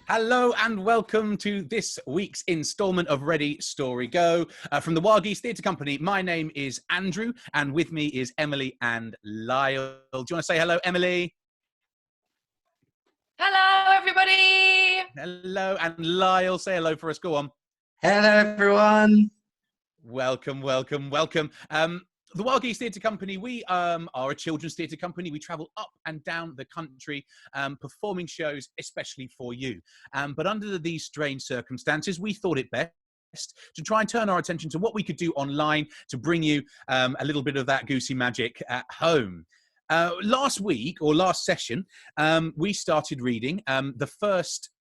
Hello and welcome to this week's instalment of Ready, Story, Go from the Wild Geese Theatre Company. My name is Andrew and with me is Emily and Lyle. Do you want to say hello, Emily? Hello, everybody. Hello, and Lyle, say hello for us. Go on. Hello, everyone. Welcome. The Wild Geese Theatre Company, we are a children's theatre company. We travel up and down the country performing shows, especially for you. But under these strange circumstances, we thought it best to try and turn our attention to what we could do online to bring you a little bit of that goosey magic at home. Last week, or last session, we started reading. The first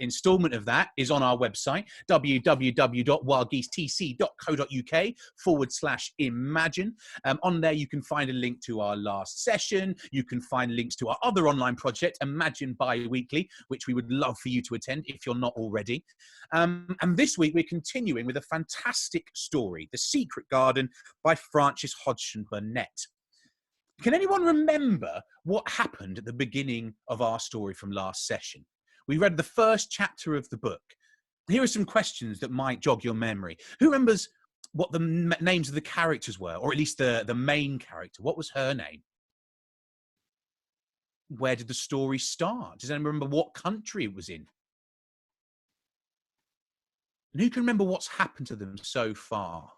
installment of that is on our website, www.wildgeesetc.co.uk/imagine. On there, you can find a link to our last session. You can find links to our other online project, Imagine Bi-Weekly, which we would love for you to attend if you're not already. And this week, we're continuing with a fantastic story, The Secret Garden by Frances Hodgson Burnett. Can anyone remember what happened at the beginning of our story from last session? We read the first chapter of the book. Here are some questions that might jog your memory. Who remembers what the names of the characters were, or at least the main character? What was her name? Where did the story start? Does anyone remember what country it was in? And who can remember what's happened to them so far?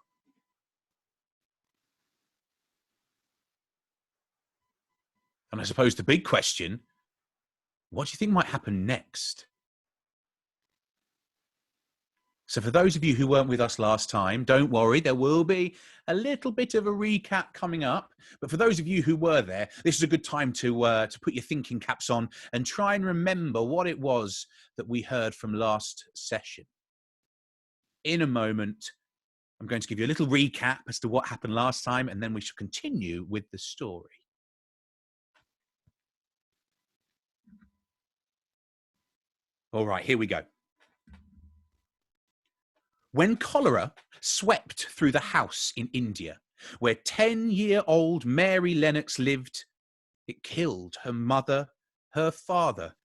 And I suppose the big question, what do you think might happen next? So for those of you who weren't with us last time, don't worry, there will be a little bit of a recap coming up. But for those of you who were there, this is a good time to put your thinking caps on and try and remember what it was that we heard from last session. In a moment, I'm going to give you a little recap as to what happened last time, and then we shall continue with the story. All right, here we go. When cholera swept through the house in India, where 10-year-old Mary Lennox lived, it killed her mother, her father,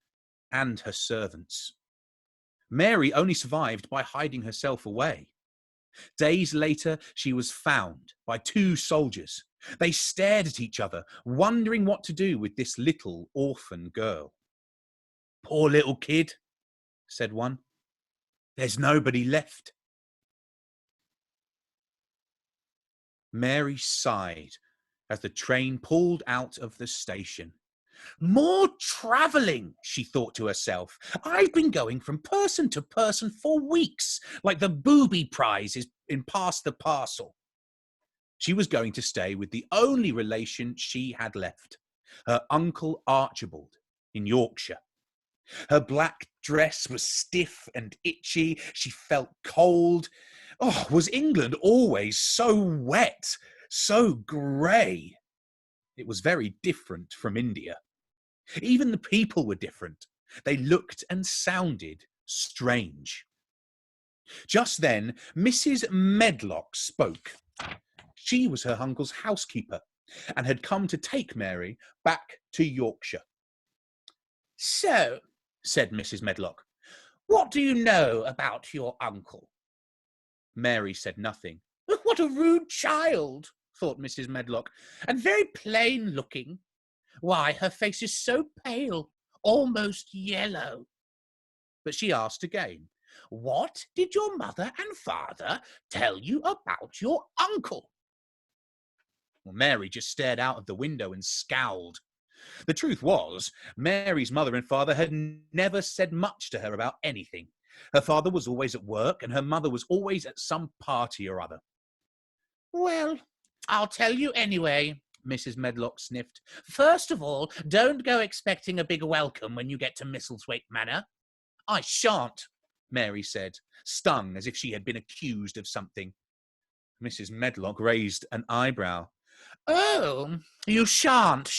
and her servants. Mary only survived by hiding herself away. Days later, she was found by two soldiers. They stared at each other, wondering what to do with this little orphan girl. "Poor little kid," said one. "There's nobody left." Mary sighed as the train pulled out of the station. "More travelling," she thought to herself. "I've been going from person to person for weeks, like the booby prizes in Pass the Parcel." She was going to stay with the only relation she had left, her Uncle Archibald in Yorkshire. Her black dress was stiff and itchy. She felt cold. Oh, was England always so wet, so grey? It was very different from India. Even the people were different. They looked and sounded strange. Just then, Mrs. Medlock spoke. She was her uncle's housekeeper and had come to take Mary back to Yorkshire. "So," said Mrs. Medlock, "what do you know about your uncle?" Mary said nothing. "What a rude child," thought Mrs. Medlock, "and very plain looking. Why, her face is so pale, almost yellow." But she asked again, "What did your mother and father tell you about your uncle?" Well, Mary just stared out of the window and scowled. The truth was, Mary's mother and father had never said much to her about anything. Her father was always at work and her mother was always at some party or other. "Well, I'll tell you anyway," Mrs. Medlock sniffed. "First of all, don't go expecting a big welcome when you get to Misselthwaite Manor." "I shan't," Mary said, stung as if she had been accused of something. Mrs. Medlock raised an eyebrow. "Oh, you shan't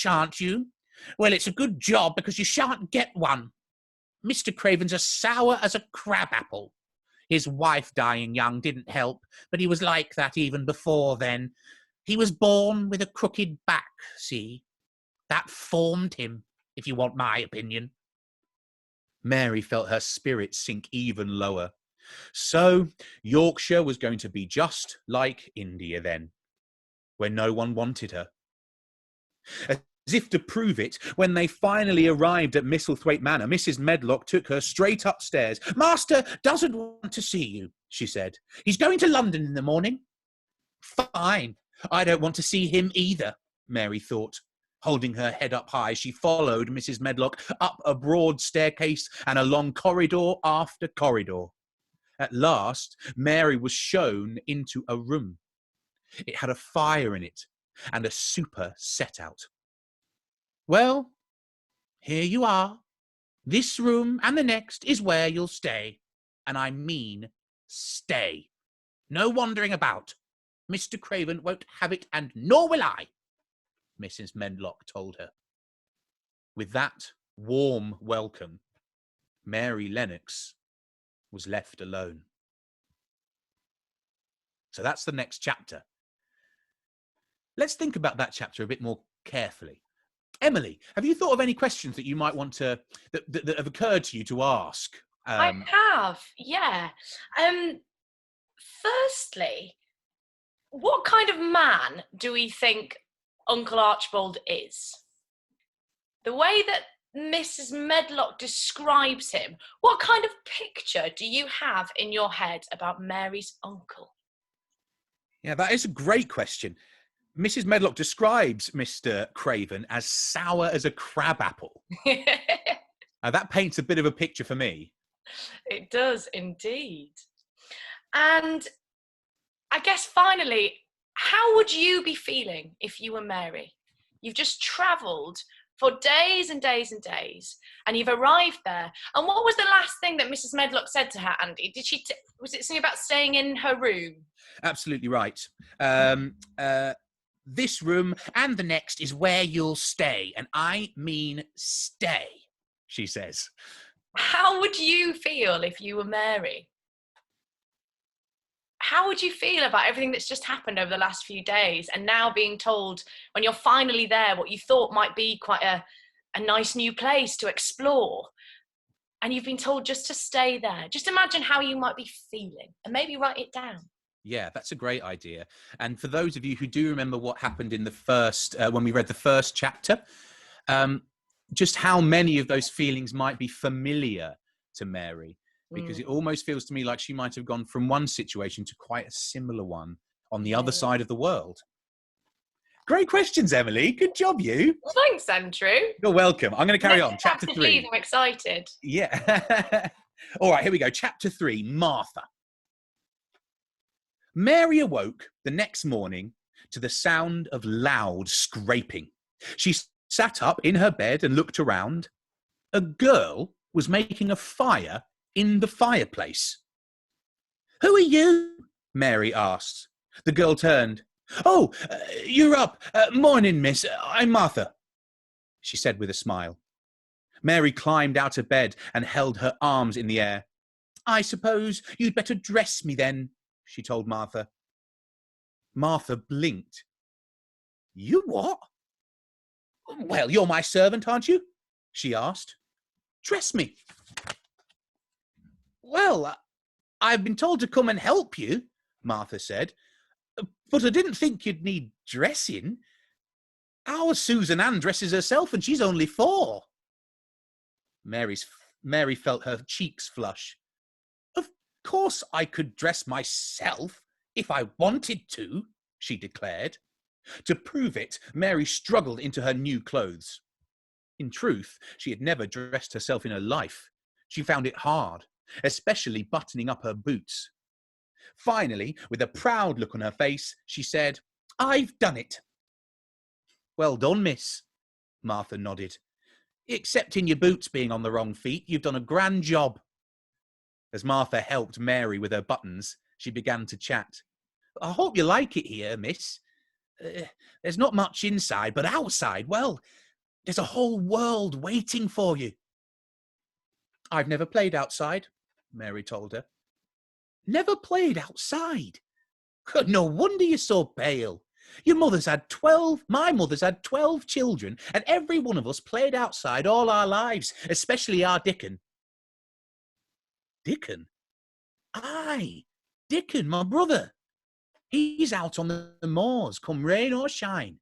you? Well, it's a good job because you shan't get one. Mr. Craven's as sour as a crab-apple. His wife dying young didn't help, but he was like that even before then. He was born with a crooked back, see? That formed him, if you want my opinion." Mary felt her spirits sink even lower. So Yorkshire was going to be just like India then, where no one wanted her. As if to prove it, when they finally arrived at Misselthwaite Manor, Mrs. Medlock took her straight upstairs. "Master doesn't want to see you," she said. "He's going to London in the morning." "Fine. I don't want to see him either," Mary thought. Holding her head up high, she followed Mrs. Medlock up a broad staircase and along corridor after corridor. At last, Mary was shown into a room. It had a fire in it and a super set out. "Well, here you are. This room and the next is where you'll stay. And I mean stay. No wandering about. Mr. Craven won't have it, and nor will I," Mrs. Medlock told her. With that warm welcome, Mary Lennox was left alone. So that's the next chapter. Let's think about that chapter a bit more carefully. Emily, have you thought of any questions that you might want to, that have occurred to you to ask? I have, yeah. Firstly, what kind of man do we think Uncle Archibald is? The way that Mrs. Medlock describes him, what kind of picture do you have in your head about Mary's uncle? Yeah, that is a great question. Mrs. Medlock describes Mr. Craven as sour as a crab apple. That paints a bit of a picture for me. It does indeed. And I guess finally, how would you be feeling if you were Mary? You've just travelled for days and days and days, and you've arrived there. And what was the last thing that Mrs. Medlock said to her, Andy? Did she? Was it something about staying in her room? Absolutely right. This room and the next is where you'll stay, and I mean stay, she says. How would you feel if you were Mary? How would you feel about everything that's just happened over the last few days, and now being told when you're finally there what you thought might be quite a nice new place to explore, and you've been told just to stay there? Just imagine how you might be feeling, and maybe write it down. Yeah, that's a great idea. And for those of you who do remember what happened in the first, when we read the first chapter, just how many of those feelings might be familiar to Mary, because it almost feels to me like she might have gone from one situation to quite a similar one on the other side of the world. Great questions, Emily. Good job, you. Well, thanks, Andrew. You're welcome. I'm going to carry on. Chapter 3. Please, I'm excited. Yeah. All right, here we go. Chapter 3, Martha. Mary awoke the next morning to the sound of loud scraping. She sat up in her bed and looked around. A girl was making a fire in the fireplace. "Who are you?" Mary asked. The girl turned. "Oh, you're up. Morning, miss. I'm Martha," she said with a smile. Mary climbed out of bed and held her arms in the air. "I suppose you'd better dress me then," she told Martha. Martha blinked. "You what?" "Well, you're my servant, aren't you?" she asked. "Dress me." "Well, I've been told to come and help you," Martha said, "but I didn't think you'd need dressing. Our Susan Ann dresses herself and she's only 4. Mary felt her cheeks flush. "Of course I could dress myself if I wanted to," she declared. To prove it, Mary struggled into her new clothes. In truth, she had never dressed herself in her life. She found it hard, especially buttoning up her boots. Finally, with a proud look on her face, she said, "I've done it." "Well done, miss," Martha nodded. "Except in your boots being on the wrong feet, you've done a grand job." As Martha helped Mary with her buttons, she began to chat. "I hope you like it here, miss. There's not much inside, but outside, well, there's a whole world waiting for you." "I've never played outside," Mary told her. "Never played outside? No wonder you're so pale. My mother's had 12 children, and every one of us played outside all our lives, especially our Dickon. Dickon? Aye, Dickon, my brother. He's out on the moors, come rain or shine.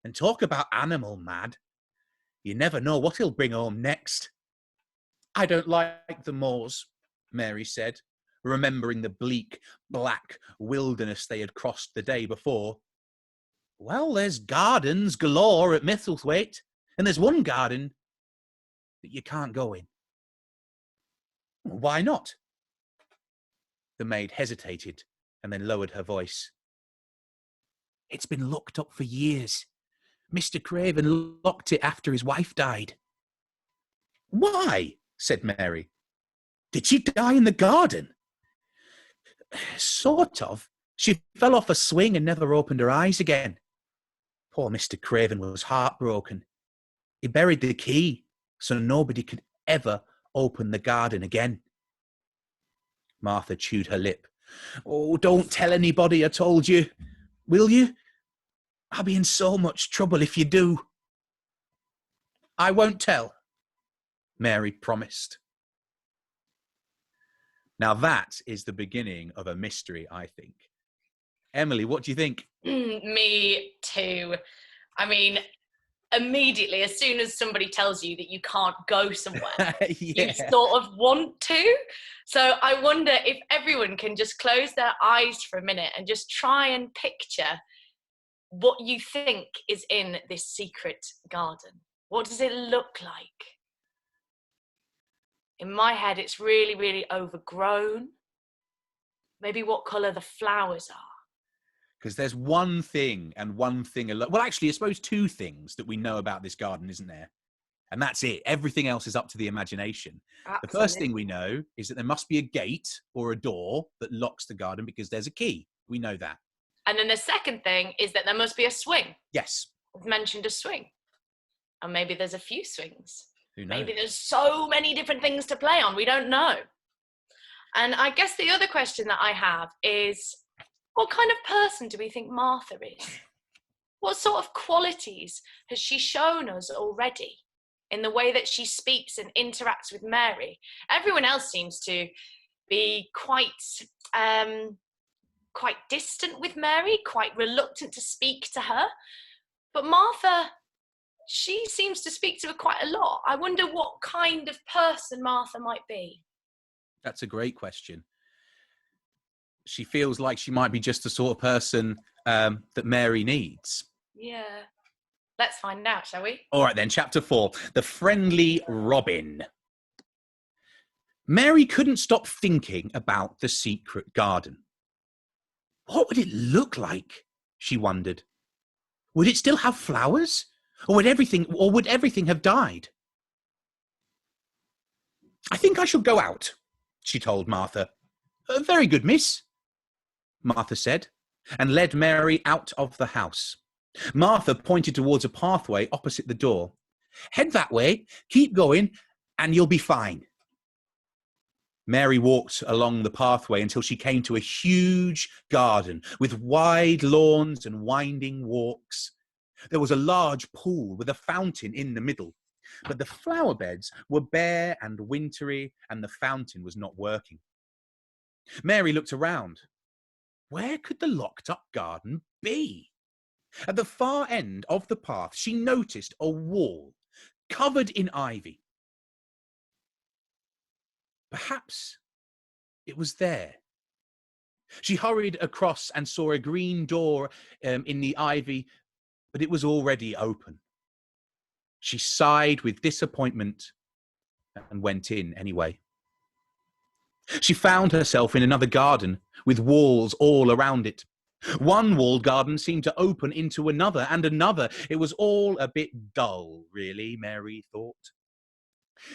And talk about animal mad. You never know what he'll bring home next. I don't like the moors, Mary said, remembering the bleak, black wilderness they had crossed the day before. Well, there's gardens galore at Misselthwaite, and there's one garden that you can't go in. Why not? The maid hesitated and then lowered her voice. It's been locked up for years. Mr. Craven locked it after his wife died. Why? Said Mary. Did she die in the garden? Sort of. She fell off a swing and never opened her eyes again. Poor Mr. Craven was heartbroken. He buried the key so nobody could ever open the garden again. Martha chewed her lip. Oh, don't tell anybody I told you. Will you? I'll be in so much trouble if you do. I won't tell, Mary promised. Now that is the beginning of a mystery, I think. Emily, what do you think? Me too. I mean, immediately, as soon as somebody tells you that you can't go somewhere, Yeah. you sort of want to. So I wonder if everyone can just close their eyes for a minute and just try and picture what you think is in this secret garden. What does it look like? In my head, it's really, really overgrown. Maybe what colour the flowers are. Because there's one thing and one thing alone. Well, actually, I suppose two things that we know about this garden, isn't there? And that's it. Everything else is up to the imagination. Absolutely. The first thing we know is that there must be a gate or a door that locks the garden because there's a key. We know that. And then the second thing is that there must be a swing. Yes. We've mentioned a swing. And maybe there's a few swings. Who knows? Maybe there's so many different things to play on. We don't know. And I guess the other question that I have is, what kind of person do we think Martha is? What sort of qualities has she shown us already in the way that she speaks and interacts with Mary? Everyone else seems to be quite distant with Mary, quite reluctant to speak to her. But Martha, she seems to speak to her quite a lot. I wonder what kind of person Martha might be. That's a great question. She feels like she might be just the sort of person that Mary needs. Yeah. Let's find out, shall we? All right then, chapter 4, The Friendly Robin. Mary couldn't stop thinking about the secret garden. What would it look like? She wondered. Would it still have flowers? Or would everything have died? I think I shall go out, she told Martha. Very good, miss, Martha said, and led Mary out of the house. Martha pointed towards a pathway opposite the door. Head that way, keep going, and you'll be fine. Mary walked along the pathway until she came to a huge garden with wide lawns and winding walks. There was a large pool with a fountain in the middle, but the flower beds were bare and wintry, and the fountain was not working. Mary looked around. Where could the locked-up garden be? At the far end of the path, she noticed a wall covered in ivy. Perhaps it was there. She hurried across and saw a green door in the ivy, but it was already open. She sighed with disappointment and went in anyway. She found herself in another garden with walls all around it. One walled garden seemed to open into another and another. It was all a bit dull, really, Mary thought.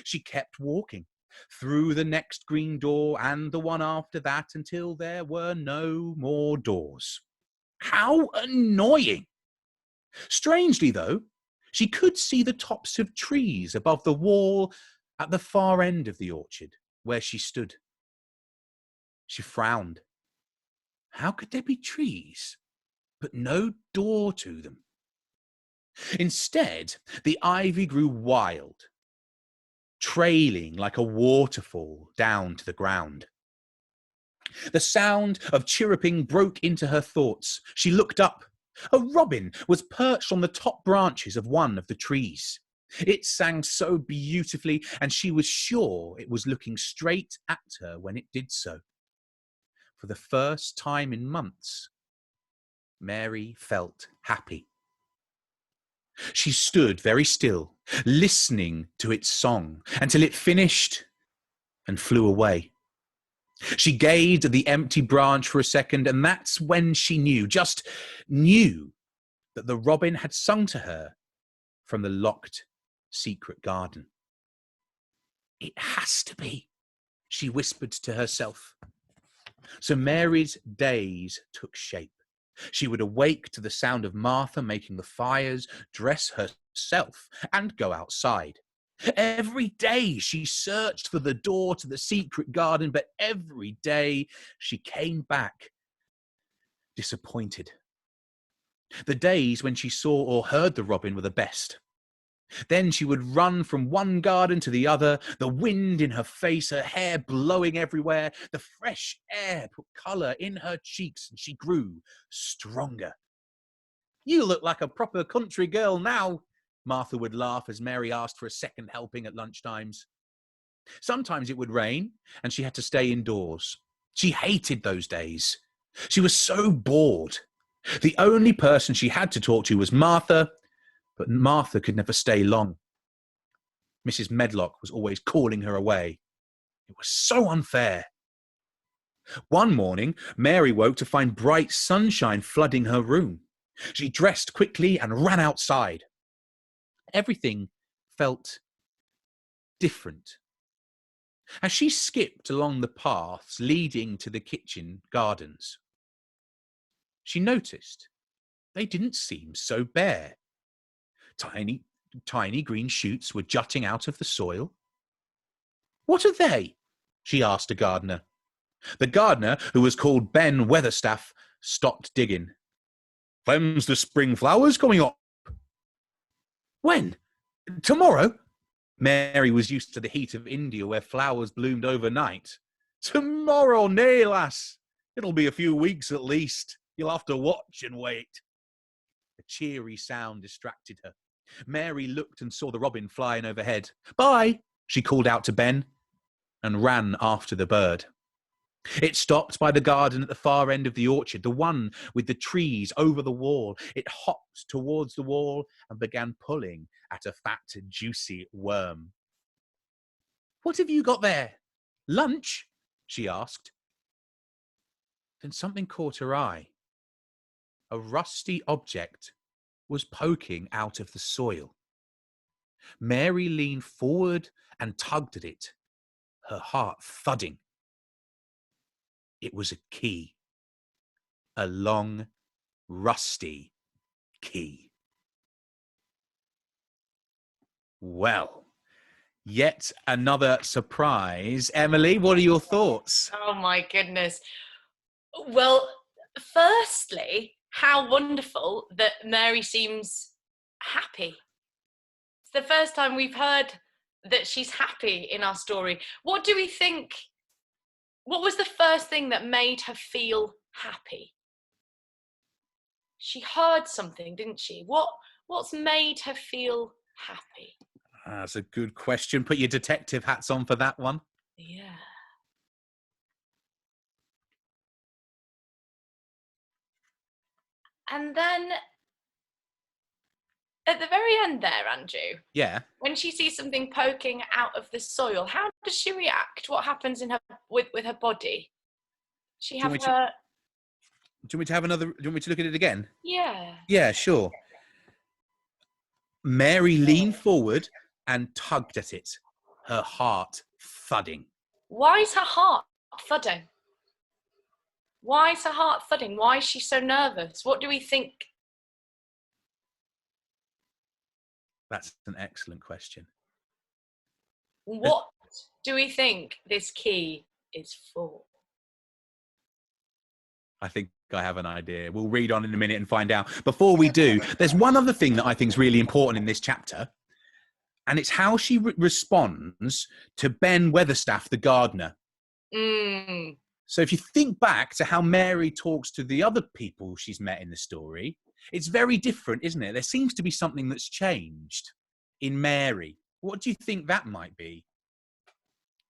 She kept walking through the next green door and the one after that until there were no more doors. How annoying! Strangely, though, she could see the tops of trees above the wall at the far end of the orchard where she stood. She frowned. How could there be trees, but no door to them? Instead, the ivy grew wild. trailing like a waterfall down to the ground. The sound of chirruping broke into her thoughts. She looked up. A robin was perched on the top branches of one of the trees. It sang so beautifully, and she was sure it was looking straight at her when it did so. For the first time in months, Mary felt happy. She stood very still, listening to its song until it finished and flew away. She gazed at the empty branch for a second, and that's when she knew, just knew, that the robin had sung to her from the locked secret garden. It has to be, she whispered to herself. So Mary's days took shape. She would awake to the sound of Martha making the fires, dress herself, and go outside. Every day she searched for the door to the secret garden, but every day she came back disappointed. The days when she saw or heard the robin were the best. Then she would run from one garden to the other, the wind in her face, her hair blowing everywhere. The fresh air put colour in her cheeks, and she grew stronger. "You look like a proper country girl now," Martha would laugh as Mary asked for a second helping at lunchtimes. Sometimes it would rain, and she had to stay indoors. She hated those days. She was so bored. The only person she had to talk to was Martha, but Martha could never stay long. Mrs. Medlock was always calling her away. It was so unfair. One morning, Mary woke to find bright sunshine flooding her room. She dressed quickly and ran outside. Everything felt different. As she skipped along the paths leading to the kitchen gardens, she noticed they didn't seem so bare. Tiny green shoots were jutting out of the soil. "What are they?" she asked a gardener. The gardener, who was called Ben Weatherstaff, stopped digging. "Them's the spring flowers coming up." "When? Tomorrow?" Mary was used to the heat of India, where flowers bloomed overnight. "Tomorrow, nay, lass. It'll be a few weeks at least. You'll have to watch and wait." A cheery sound distracted her. Mary looked and saw the robin flying overhead. "Bye," she called out to Ben, and ran after the bird. It stopped by the garden at the far end of the orchard, the one with the trees over the wall. It hopped towards the wall and began pulling at a fat, juicy worm. "What have you got there? Lunch?" she asked. Then something caught her eye. A rusty object was poking out of the soil. Mary leaned forward and tugged at it, her heart thudding. It was a key. A long, rusty key. Well, yet another surprise. Emily, what are your thoughts? Oh my goodness. Well, firstly, how wonderful that Mary seems happy. It's the first time we've heard that she's happy in our story. What do we think? What was the first thing that made her feel happy? She heard something, didn't she? What's made her feel happy? That's a good question. Put your detective hats on for that one. Yeah. And then at the very end there, Andrew, Yeah. when she sees something poking out of the soil, how does she react? What happens in her with her body? She have her. Do you want me to have another? Do you want me to look at it again? Yeah. Yeah, sure. Mary leaned forward and tugged at it, her heart thudding. Why is her heart thudding? Why is her heart thudding? Why is she so nervous? What do we think? That's an excellent question. What do we think this key is for? I think I have an idea. We'll read on in a minute and find out. Before we do, there's one other thing that I think is really important in this chapter. And it's how she responds to Ben Weatherstaff, the gardener. Mm. So if you think back to how Mary talks to the other people she's met in the story, it's very different, isn't it? There seems to be something that's changed in Mary. What do you think that might be?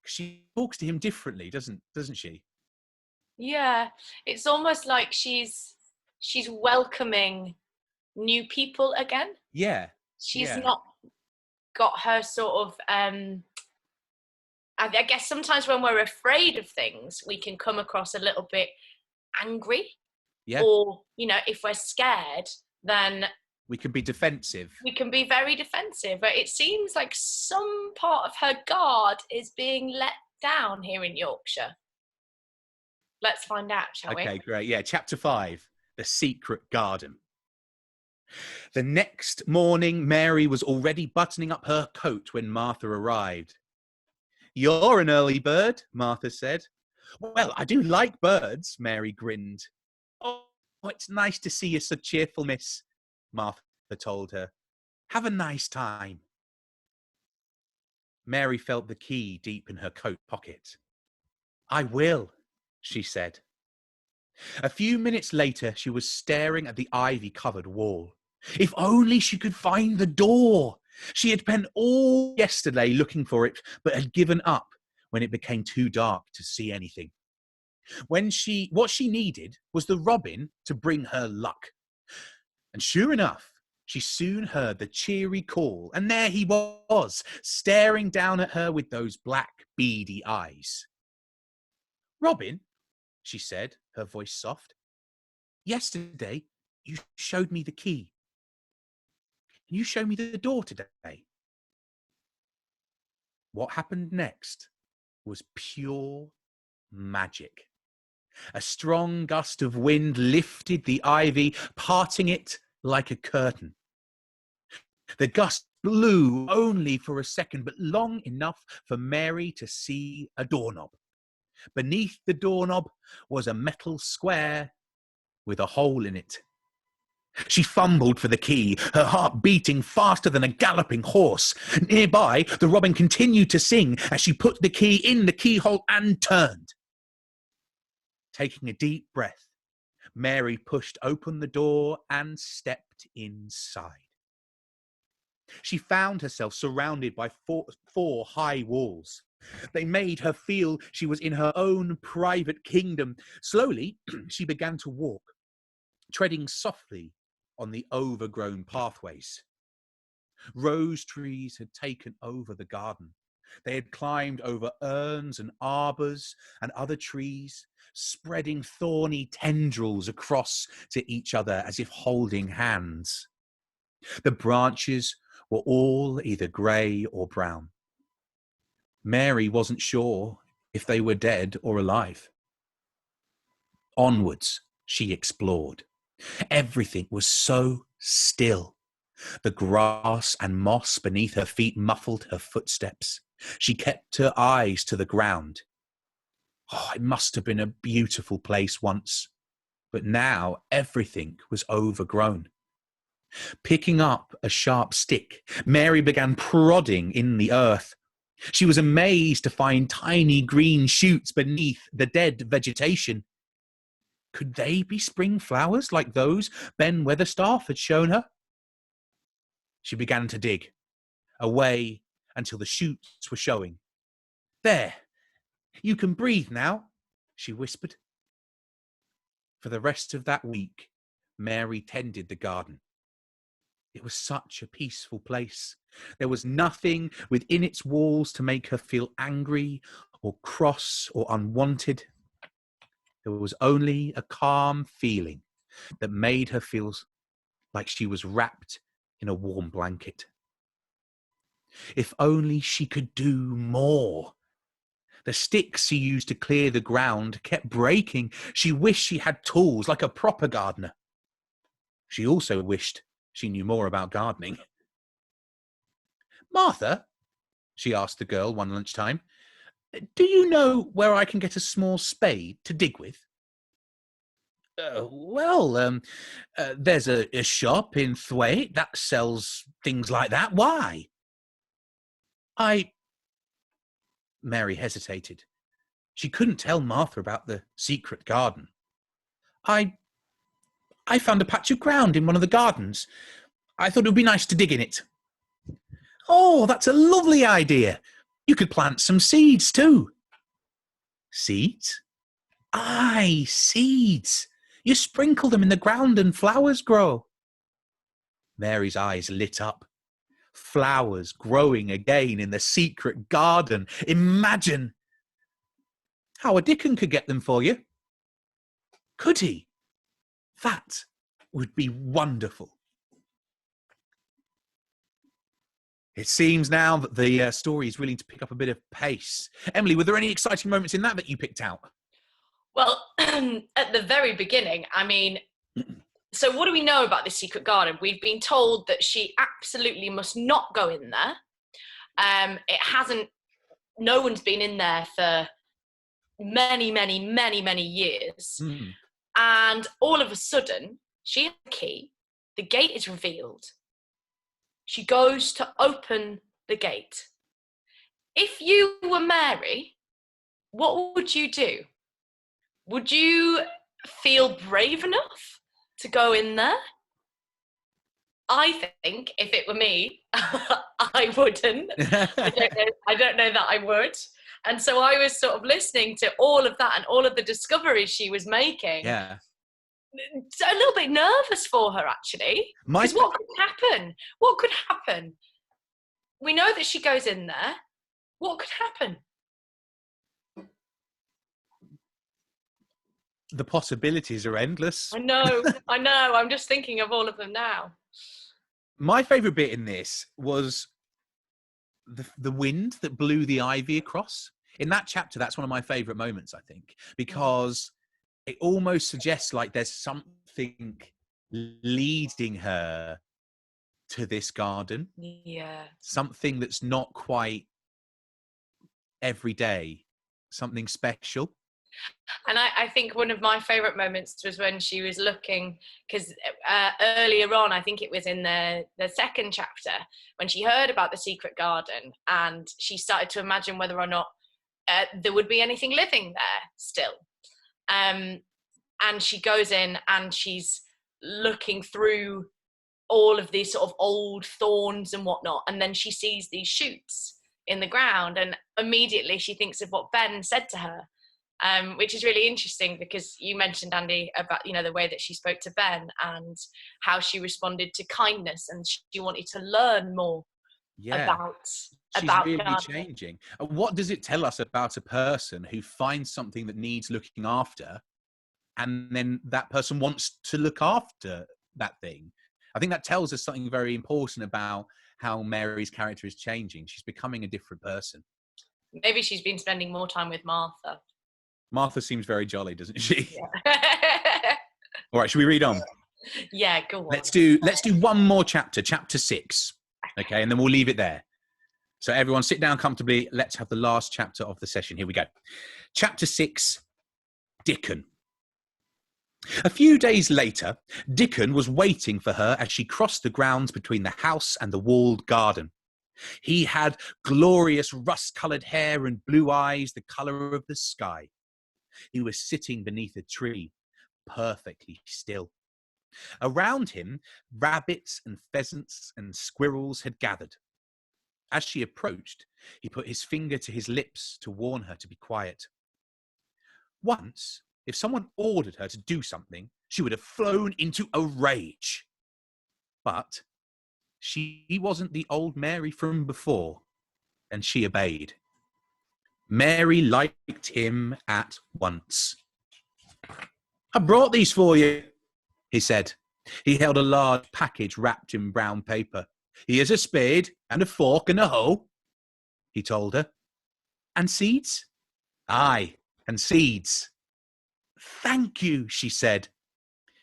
She talks to him differently, doesn't she? Yeah, it's almost like she's welcoming new people again. Yeah. She's Yeah. not got her sort of I guess sometimes when we're afraid of things, we can come across a little bit angry. Yeah. Or, if we're scared, then we can be defensive. We can be very defensive. But it seems like some part of her guard is being let down here in Yorkshire. Let's find out, shall we? Okay, great. Yeah, chapter 5, The Secret Garden. The next morning, Mary was already buttoning up her coat when Martha arrived. "You're an early bird," Martha said. "Well, I do like birds," Mary grinned. "Oh, it's nice to see you so cheerful, miss," Martha told her. "Have a nice time." Mary felt the key deep in her coat pocket. "I will," she said. A few minutes later, she was staring at the ivy-covered wall. If only she could find the door! She had spent all yesterday looking for it, but had given up when it became too dark to see anything. What she needed was the robin to bring her luck. And sure enough, she soon heard the cheery call, and there he was, staring down at her with those black, beady eyes. "Robin," she said, her voice soft, "yesterday you showed me the key. Can you show me the door today?" What happened next was pure magic. A strong gust of wind lifted the ivy, parting it like a curtain. The gust blew only for a second, but long enough for Mary to see a doorknob. Beneath the doorknob was a metal square with a hole in it. She fumbled for the key, her heart beating faster than a galloping horse. Nearby, the robin continued to sing as she put the key in the keyhole and turned. Taking a deep breath, Mary pushed open the door and stepped inside. She found herself surrounded by four high walls. They made her feel she was in her own private kingdom. Slowly, she began to walk, treading softly on the overgrown pathways. Rose trees had taken over the garden. They had climbed over urns and arbours and other trees, spreading thorny tendrils across to each other as if holding hands. The branches were all either grey or brown. Mary wasn't sure if they were dead or alive. Onwards, she explored. Everything was so still. The grass and moss beneath her feet muffled her footsteps. She kept her eyes to the ground. Oh, it must have been a beautiful place once, but now everything was overgrown. Picking up a sharp stick, Mary began prodding in the earth. She was amazed to find tiny green shoots beneath the dead vegetation. Could they be spring flowers like those Ben Weatherstaff had shown her? She began to dig, away until the shoots were showing. "There, you can breathe now," she whispered. For the rest of that week, Mary tended the garden. It was such a peaceful place. There was nothing within its walls to make her feel angry or cross or unwanted. There was only a calm feeling that made her feel like she was wrapped in a warm blanket. If only she could do more. The sticks she used to clear the ground kept breaking. She wished she had tools like a proper gardener. She also wished she knew more about gardening. "Martha," she asked the girl one lunchtime, "do you know where I can get a small spade to dig with?" There's a shop in Thwaite that sells things like that. Why?" Mary hesitated. She couldn't tell Martha about the secret garden. I found a patch of ground in one of the gardens. I thought it would be nice to dig in it. Oh, that's a lovely idea. You could plant some seeds too. Seeds? Aye, seeds. You sprinkle them in the ground and flowers grow. Mary's eyes lit up. Flowers growing again in the secret garden. Imagine! Howard Dickon could get them for you. Could he? That would be wonderful. It seems now that the story is willing to pick up a bit of pace. Emily, were there any exciting moments in that you picked out? Well, at the very beginning, I mean, so what do we know about this secret garden? We've been told that she absolutely must not go in there. No one's been in there for many, many, many, many years. Mm. And all of a sudden, she has a key. The gate is revealed. She goes to open the gate. If you were Mary, what would you do? Would you feel brave enough to go in there? I think if it were me, I wouldn't. I don't know that I would. And so I was sort of listening to all of that and all of the discoveries she was making. Yeah. A little bit nervous for her, actually. Because what could happen? What could happen? We know that she goes in there. What could happen? The possibilities are endless. I know. I'm just thinking of all of them now. My favourite bit in this was the wind that blew the ivy across. In that chapter, that's one of my favourite moments, I think, because it almost suggests like there's something leading her to this garden. Yeah. Something that's not quite every day, something special. And I think one of my favourite moments was when she was looking, because earlier on, I think it was in the second chapter, when she heard about the secret garden and she started to imagine whether or not there would be anything living there still. And she goes in and she's looking through all of these sort of old thorns and whatnot, and then she sees these shoots in the ground, and immediately she thinks of what Ben said to her. Which is really interesting because you mentioned, Andy, about the way that she spoke to Ben and how she responded to kindness, and she wanted to learn more about really gardening. changing. And what does it tell us about a person who finds something that needs looking after, and then that person wants to look after that thing? I think that tells us something very important about how Mary's character is changing. She's becoming a different person. Maybe she's been spending more time with Martha. Martha seems very jolly, doesn't she? Yeah. All right, should we read on? Yeah, go on. Let's do one more chapter, chapter 6. Okay, and then we'll leave it there. So everyone sit down comfortably. Let's have the last chapter of the session. Here we go. Chapter 6, Dickon. A few days later, Dickon was waiting for her as she crossed the grounds between the house and the walled garden. He had glorious rust-coloured hair and blue eyes, the colour of the sky. He was sitting beneath a tree, perfectly still. Around him, rabbits and pheasants and squirrels had gathered. As she approached, he put his finger to his lips to warn her to be quiet. Once, if someone ordered her to do something, she would have flown into a rage. But she wasn't the old Mary from before, and she obeyed. Mary liked him at once. I brought these for you, he said. He held a large package wrapped in brown paper. Here's a spade and a fork and a hoe, he told her. And seeds? Aye, and seeds. Thank you, she said.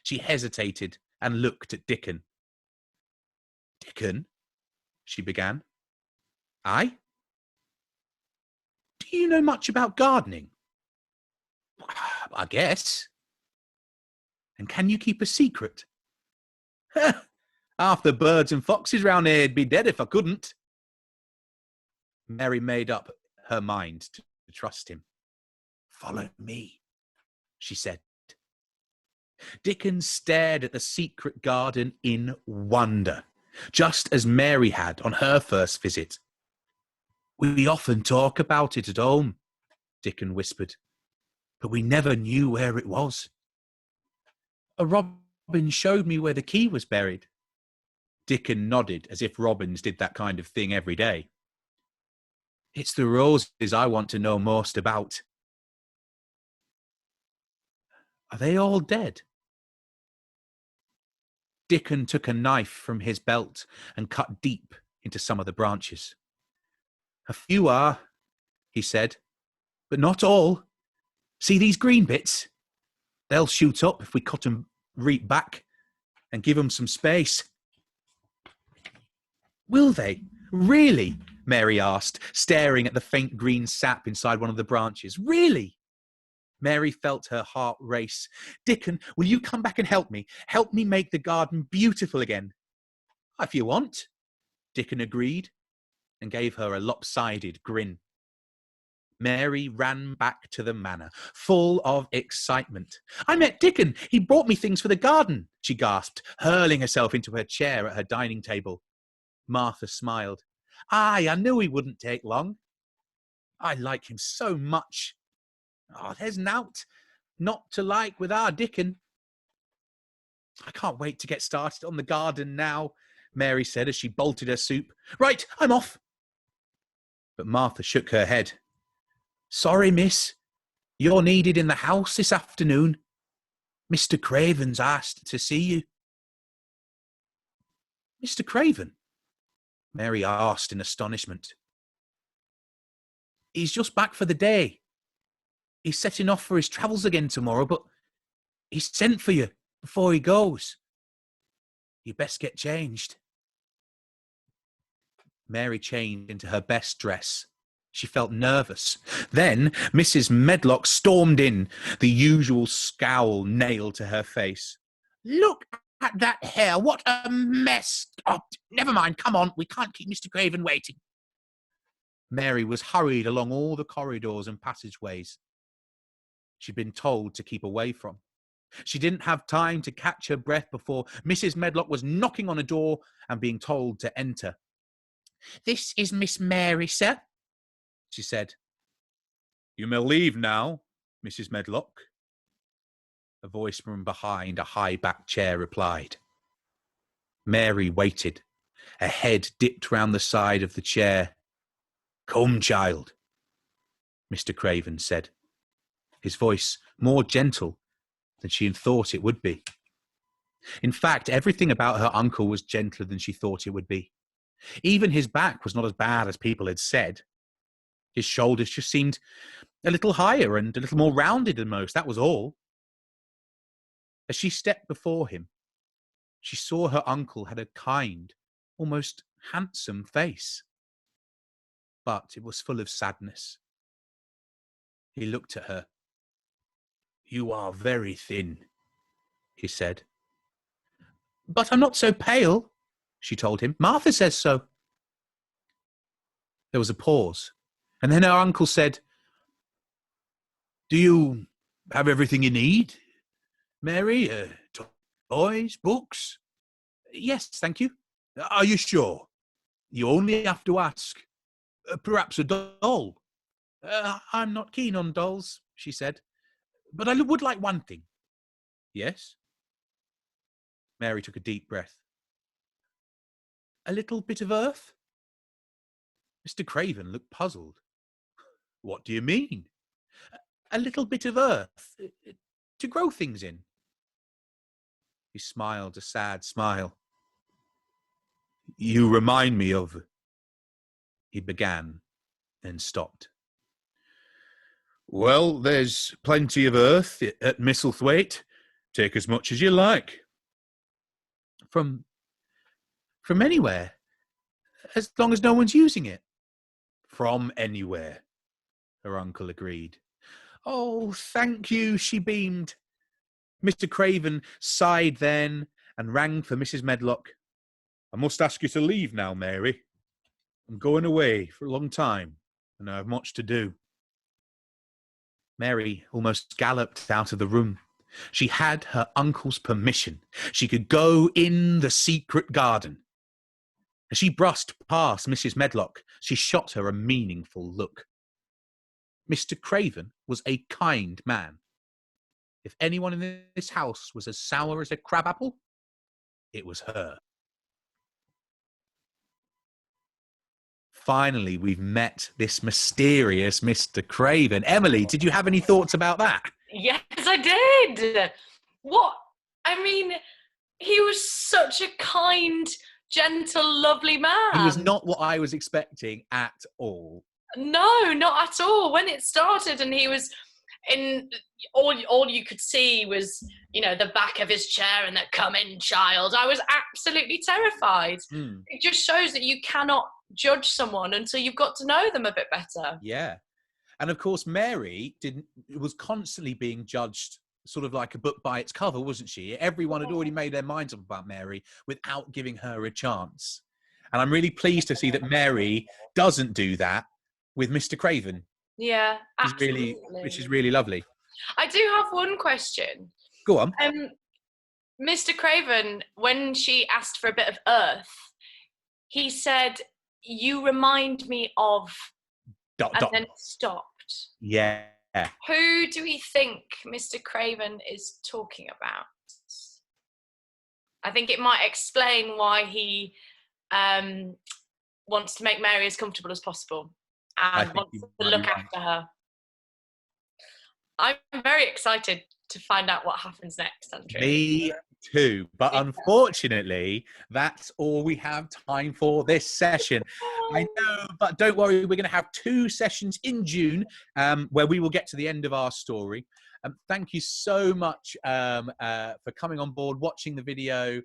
She hesitated and looked at Dickon. Dickon, she began. Aye? Do you know much about gardening? I guess. And can you keep a secret? Half the birds and foxes round here'd be dead if I couldn't. Mary made up her mind to trust him. "Follow me," she said. Dickon stared at the secret garden in wonder, just as Mary had on her first visit. "We often talk about it at home," Dickon whispered, "but we never knew where it was. A robin showed me where the key was buried." Dickon nodded as if robins did that kind of thing every day. "It's the roses I want to know most about." "Are they all dead?" Dickon took a knife from his belt and cut deep into some of the branches. "A few are," he said, "but not all. See these green bits? They'll shoot up if we cut them right back and give them some space." "Will they? Really?" Mary asked, staring at the faint green sap inside one of the branches. "Really?" Mary felt her heart race. "Dickon, will you come back and help me? Help me make the garden beautiful again." "If you want," Dickon agreed and gave her a lopsided grin. Mary ran back to the manor, full of excitement. "I met Dickon. He brought me things for the garden," she gasped, hurling herself into her chair at her dining table. Martha smiled. "Aye, I knew he wouldn't take long. I like him so much. Oh, there's naught not to like with our Dickon." "I can't wait to get started on the garden now," Mary said as she bolted her soup. "Right, I'm off." But Martha shook her head. "Sorry, miss. You're needed in the house this afternoon. Mr. Craven's asked to see you." "Mr. Craven?" Mary asked in astonishment. "He's just back for the day. He's setting off for his travels again tomorrow, but he's sent for you before he goes. You best get changed." Mary changed into her best dress. She felt nervous. Then Mrs. Medlock stormed in, the usual scowl nailed to her face. "Look at that hair. What a mess. Oh, never mind. Come on. We can't keep Mr. Craven waiting." Mary was hurried along all the corridors and passageways she'd been told to keep away from. She didn't have time to catch her breath before Mrs. Medlock was knocking on a door and being told to enter. "This is Miss Mary, sir," she said. "You may leave now, Mrs. Medlock," a voice from behind a high-backed chair replied. Mary waited. A head dipped round the side of the chair. "Come, child," Mr. Craven said, his voice more gentle than she had thought it would be. In fact, everything about her uncle was gentler than she thought it would be. Even his back was not as bad as people had said. His shoulders just seemed a little higher and a little more rounded than most, that was all. As she stepped before him, she saw her uncle had a kind, almost handsome face. But it was full of sadness. He looked at her. "You are very thin," he said. "But I'm not so pale," she told him. "Martha says so." There was a pause, and then her uncle said, "Do you have everything you need, Mary? Toys, books?" "Yes, thank you." "Are you sure? You only have to ask. Perhaps a doll?" "I'm not keen on dolls," she said, "but I would like one thing." "Yes?" Mary took a deep breath. "A little bit of earth?" Mr. Craven looked puzzled. "What do you mean?" "A little bit of earth to grow things in." He smiled a sad smile. "You remind me of..." he began, then stopped. "Well, there's plenty of earth at Misselthwaite. Take as much as you like." From anywhere, as long as no one's using it." "From anywhere," her uncle agreed. "Oh, thank you," she beamed. Mr. Craven sighed then and rang for Mrs. Medlock. "I must ask you to leave now, Mary." I'm going away for a long time, and I have much to do. Mary almost galloped out of the room. She had her uncle's permission. She could go in the secret garden. As she brushed past Mrs. Medlock, she shot her a meaningful look. Mr. Craven was a kind man. If anyone in this house was as sour as a crabapple, it was her. Finally, we've met this mysterious Mr. Craven. Emily, did you have any thoughts about that? Yes, I did. What? I mean, he was such a kind, gentle, lovely man. He was not what I was expecting at all. No, not at all. When it started and he was in, all you could see was, you know, the back of his chair and the "come in, child." I was absolutely terrified. It just shows that you cannot judge someone until you've got to know them a bit better. Yeah. And of course, Mary was constantly being judged sort of like a book by its cover, wasn't she? Everyone had already made their minds up about Mary without giving her a chance. And I'm really pleased to see that Mary doesn't do that with Mr. Craven. Yeah, absolutely. Which is really lovely. I do have one question. Go on. Mr. Craven, when she asked for a bit of earth, he said, "You remind me of," then stopped. Yeah. Who do we think Mr. Craven is talking about? I think it might explain why he wants to make Mary as comfortable as possible and wants to look after her. I'm very excited to find out what happens next, Andrew. Me too. But unfortunately, that's all we have time for this session. I know, but don't worry. We're going to have 2 sessions in June where we will get to the end of our story. Thank you so much for coming on board, watching the video.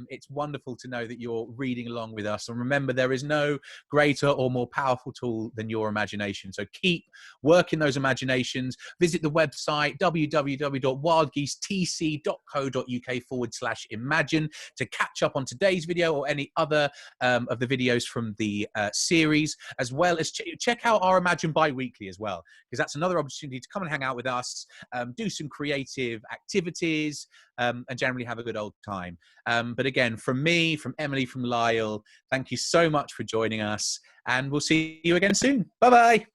It's wonderful to know that you're reading along with us. And remember, there is no greater or more powerful tool than your imagination. So keep working those imaginations. Visit the website, www.wildgeesetc.co.uk/imagine to catch up on today's video or any other of the videos from the series, as well as check out our Imagine Bi-Weekly as well, because that's another opportunity to come and hang out with us, do some creative activities, and generally have a good old time. But again, from me, from Emily, from Lyle, thank you so much for joining us, and we'll see you again soon. Bye-bye.